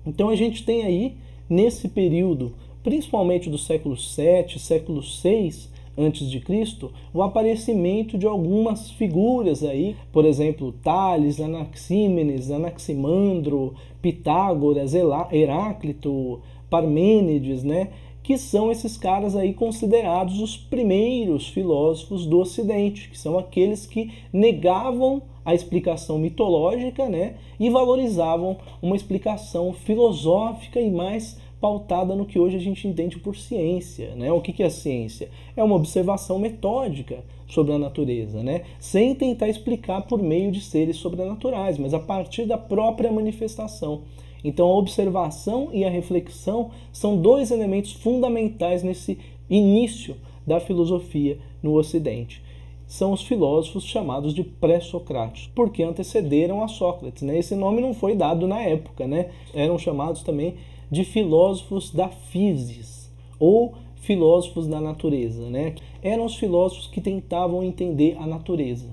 Então a gente tem aí, nesse período, principalmente do século VII, século VI a.C., o aparecimento de algumas figuras aí, por exemplo, Tales, Anaxímenes, Anaximandro, Pitágoras, Heráclito, Parmênides, né? Que são esses caras aí considerados os primeiros filósofos do Ocidente, que são aqueles que negavam a explicação mitológica, né, e valorizavam uma explicação filosófica e mais pautada no que hoje a gente entende por ciência, né? O que é a ciência? É uma observação metódica sobre a natureza, né? Sem tentar explicar por meio de seres sobrenaturais, mas a partir da própria manifestação. Então a observação e a reflexão são dois elementos fundamentais nesse início da filosofia no Ocidente. São os filósofos chamados de pré-socráticos, porque antecederam a Sócrates, né? Esse nome não foi dado na época, né? Eram chamados também de filósofos da physis, ou filósofos da natureza, né? Eram os filósofos que tentavam entender a natureza.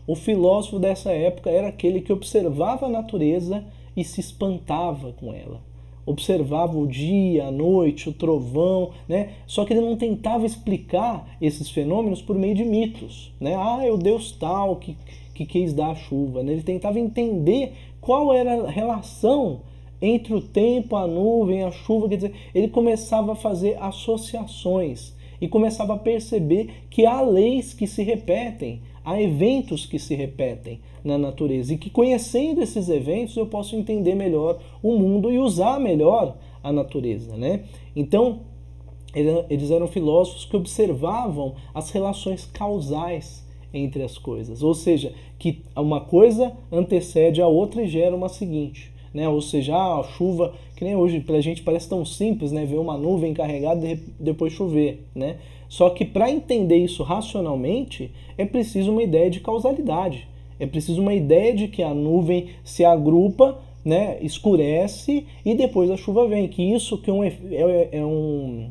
O filósofo dessa época era aquele que observava a natureza e se espantava com ela. Observava o dia, a noite, o trovão, né? Só que ele não tentava explicar esses fenômenos por meio de mitos, né? Ah, é o Deus tal que quis dar a chuva, né? Ele tentava entender qual era a relação entre o tempo, a nuvem, a chuva, quer dizer, ele começava a fazer associações e começava a perceber que há leis que se repetem, há eventos que se repetem na natureza e que, conhecendo esses eventos, eu posso entender melhor o mundo e usar melhor a natureza, né? Então, eles eram filósofos que observavam as relações causais entre as coisas, ou seja, que uma coisa antecede a outra e gera uma seguinte, né? Ou seja, a chuva, que nem hoje pra gente parece tão simples, né? Ver uma nuvem carregada e depois chover, né? Só que para entender isso racionalmente é preciso uma ideia de causalidade, é preciso uma ideia de que a nuvem se agrupa, né? Escurece e depois a chuva vem, que isso que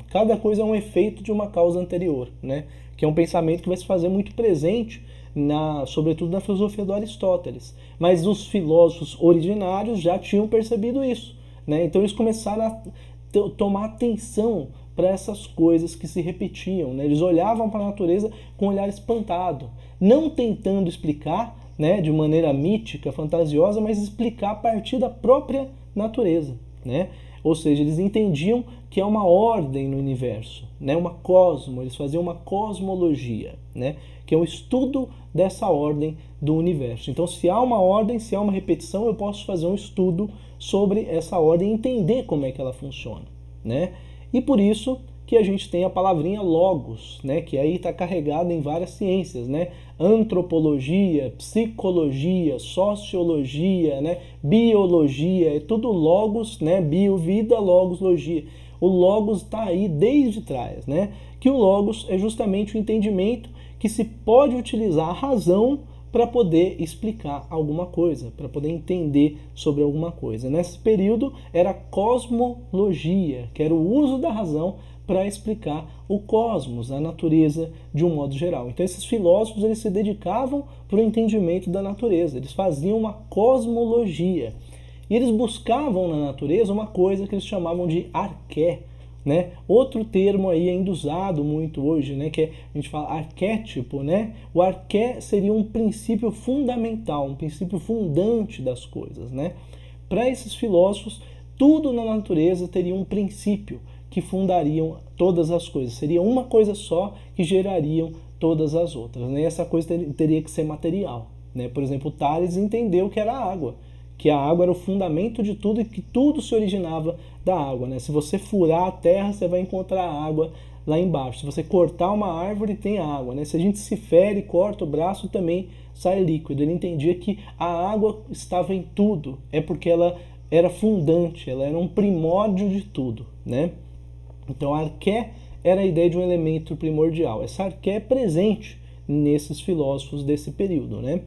cada coisa é um efeito de uma causa anterior, né? Que é um pensamento que vai se fazer muito presente sobretudo na filosofia do Aristóteles. Mas os filósofos originários já tinham percebido isso, né? Então eles começaram a tomar atenção para essas coisas que se repetiam, né? Eles olhavam para a natureza com um olhar espantado, não tentando explicar, né, de maneira mítica, fantasiosa, mas explicar a partir da própria natureza, né? Ou seja, eles entendiam que é uma ordem no universo, né? Eles faziam uma cosmologia, né? Que é o estudo dessa ordem do universo. Então, se há uma ordem, se há uma repetição, eu posso fazer um estudo sobre essa ordem e entender como é que ela funciona, né? E por isso que a gente tem a palavrinha logos, né? Que aí está carregada em várias ciências, né? Antropologia, psicologia, sociologia, né? Biologia, é tudo logos, né? Bio, vida, logos, logia. O logos está aí desde trás, né? Que o logos é justamente o entendimento que se pode utilizar a razão para poder explicar alguma coisa, para poder entender sobre alguma coisa. Nesse período era cosmologia, que era o uso da razão para explicar o cosmos, a natureza de um modo geral. Então esses filósofos eles se dedicavam para o entendimento da natureza, eles faziam uma cosmologia. E eles buscavam na natureza uma coisa que eles chamavam de arqué, né? Outro termo aí ainda usado muito hoje, né? Que a gente fala arquétipo, né? O arqué seria um princípio fundamental, um princípio fundante das coisas, né? Para esses filósofos, tudo na natureza teria um princípio que fundariam todas as coisas. Seria uma coisa só que gerariam todas as outras, né? E essa coisa teria que ser material, né? Por exemplo, Tales entendeu que era a água, que a água era o fundamento de tudo e que tudo se originava da água, né? Se você furar a terra, você vai encontrar água lá embaixo. Se você cortar uma árvore, tem água, né? Se a gente se fere, corta o braço, também sai líquido. Ele entendia que a água estava em tudo, é porque ela era fundante, ela era um primórdio de tudo, né? Então a arqué era a ideia de um elemento primordial. Essa arqué é presente nesses filósofos desse período, né?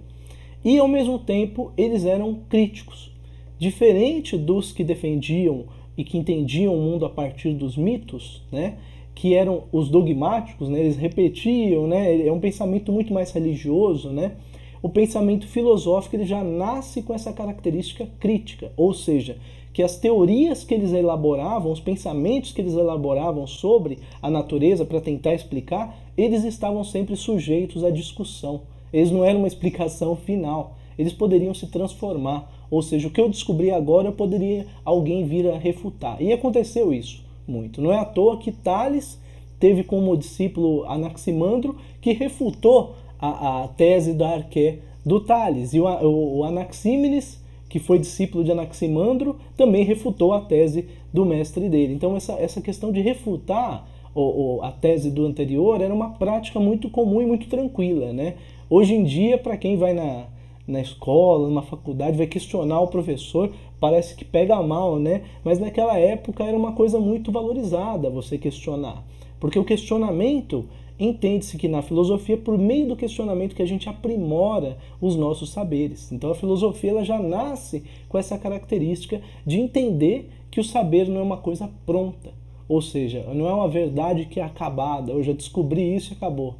E ao mesmo tempo eles eram críticos. Diferente dos que defendiam e que entendiam o mundo a partir dos mitos, né? Que eram os dogmáticos, né? Eles repetiam, né? É um pensamento muito mais religioso, né? O pensamento filosófico ele já nasce com essa característica crítica, ou seja, que as teorias que eles elaboravam, os pensamentos que eles elaboravam sobre a natureza para tentar explicar, eles estavam sempre sujeitos à discussão. Eles não eram uma explicação final. Eles poderiam se transformar. Ou seja, o que eu descobri agora poderia alguém vir a refutar. E aconteceu isso muito. Não é à toa que Tales teve como discípulo Anaximandro, que refutou a tese da Arqué do Tales. E o Anaxímenes, que foi discípulo de Anaximandro, também refutou a tese do mestre dele. Então essa questão de refutar a tese do anterior era uma prática muito comum e muito tranquila, né? Hoje em dia, para quem vai na escola, numa faculdade, vai questionar o professor, parece que pega mal, né? Mas naquela época era uma coisa muito valorizada você questionar. Porque o questionamento, entende-se que na filosofia, por meio do questionamento que a gente aprimora os nossos saberes. Então a filosofia ela já nasce com essa característica de entender que o saber não é uma coisa pronta. Ou seja, não é uma verdade que é acabada, eu já descobri isso e acabou.